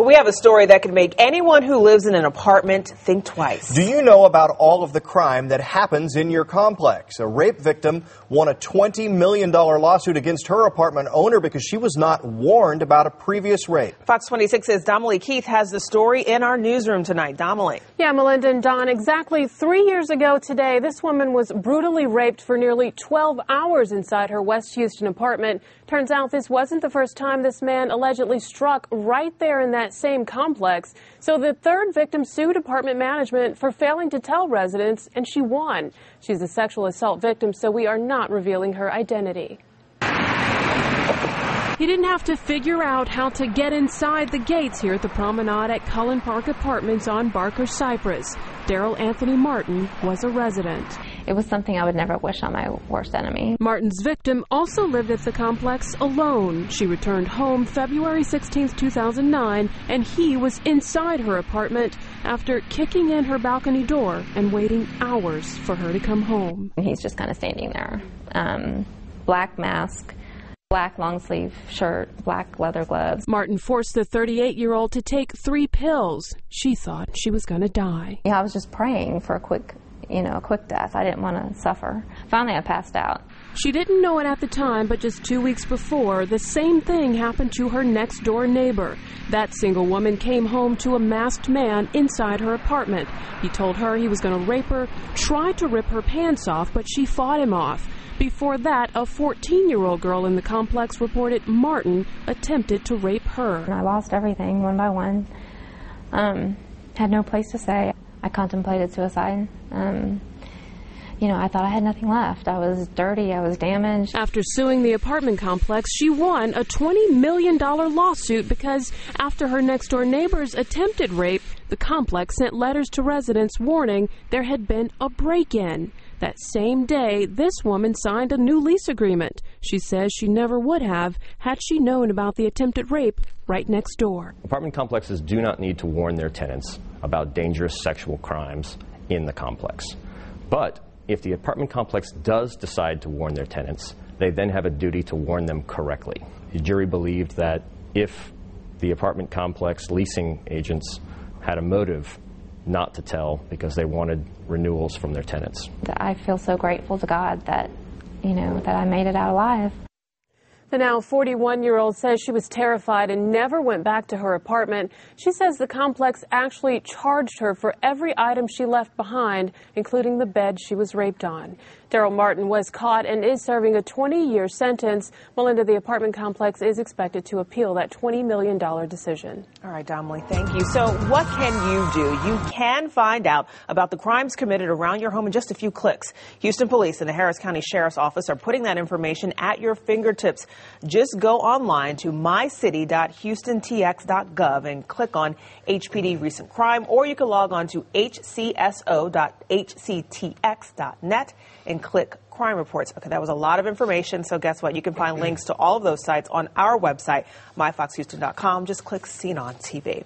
Well, we have a story that could make anyone who lives in an apartment think twice. Do you know about all of the crime that happens in your complex? A rape victim won a $20 million lawsuit against her apartment owner because she was not warned about a previous rape. Fox 26's Domely Keith has the story in our newsroom tonight. Domely. Yeah, Melinda and Don, exactly 3 years ago today, this woman was brutally raped for nearly 12 hours inside her West Houston apartment. Turns out this wasn't the first time this man allegedly struck right there in that same complex. So the third victim sued apartment management for failing to tell residents, and she won. She's a sexual assault victim, so we are not revealing her identity. He didn't have to figure out how to get inside the gates here at the promenade at Cullen Park Apartments on Barker Cypress. Daryl Anthony Martin was a resident. It was something I would never wish on my worst enemy. Martin's victim also lived at the complex alone. She returned home February 16, 2009, and he was inside her apartment after kicking in her balcony door and waiting hours for her to come home. He's just kind of standing there. Black mask, black long-sleeve shirt, black leather gloves. Martin forced the 38-year-old to take 3 pills. She thought she was going to die. Yeah, I was just praying for a quick death. I didn't want to suffer. Finally, I passed out. She didn't know it at the time, but just 2 weeks before, the same thing happened to her next-door neighbor. That single woman came home to a masked man inside her apartment. He told her he was going to rape her, tried to rip her pants off, but she fought him off. Before that, a 14-year-old girl in the complex reported Martin attempted to rape her. And I lost everything one by one. Had no place to stay. I contemplated suicide. I thought I had nothing left. I was dirty. I was damaged. After suing the apartment complex, she won a $20 million lawsuit because after her next-door neighbor's attempted rape, the complex sent letters to residents warning there had been a break-in. That same day, this woman signed a new lease agreement. She says she never would have had she known about the attempted rape right next door. Apartment complexes do not need to warn their tenants about dangerous sexual crimes in the complex. But if the apartment complex does decide to warn their tenants, they then have a duty to warn them correctly. The jury believed that if the apartment complex leasing agents had a motive not to tell because they wanted renewals from their tenants. I feel so grateful to God that I made it out alive. The now 41-year-old says she was terrified and never went back to her apartment. She says the complex actually charged her for every item she left behind, including the bed she was raped on. Daryl Martin was caught and is serving a 20-year sentence. Melinda, the apartment complex is expected to appeal that $20 million decision. All right, Domely, thank you. So what can you do? You can find out about the crimes committed around your home in just a few clicks. Houston Police and the Harris County Sheriff's Office are putting that information at your fingertips. Just go online to mycity.houstontx.gov and click on HPD Recent Crime, or you can log on to hcso.hctx.net and click crime reports. Okay, that was a lot of information, so guess what? You can find links to all of those sites on our website, myfoxhouston.com. Just click Seen on TV.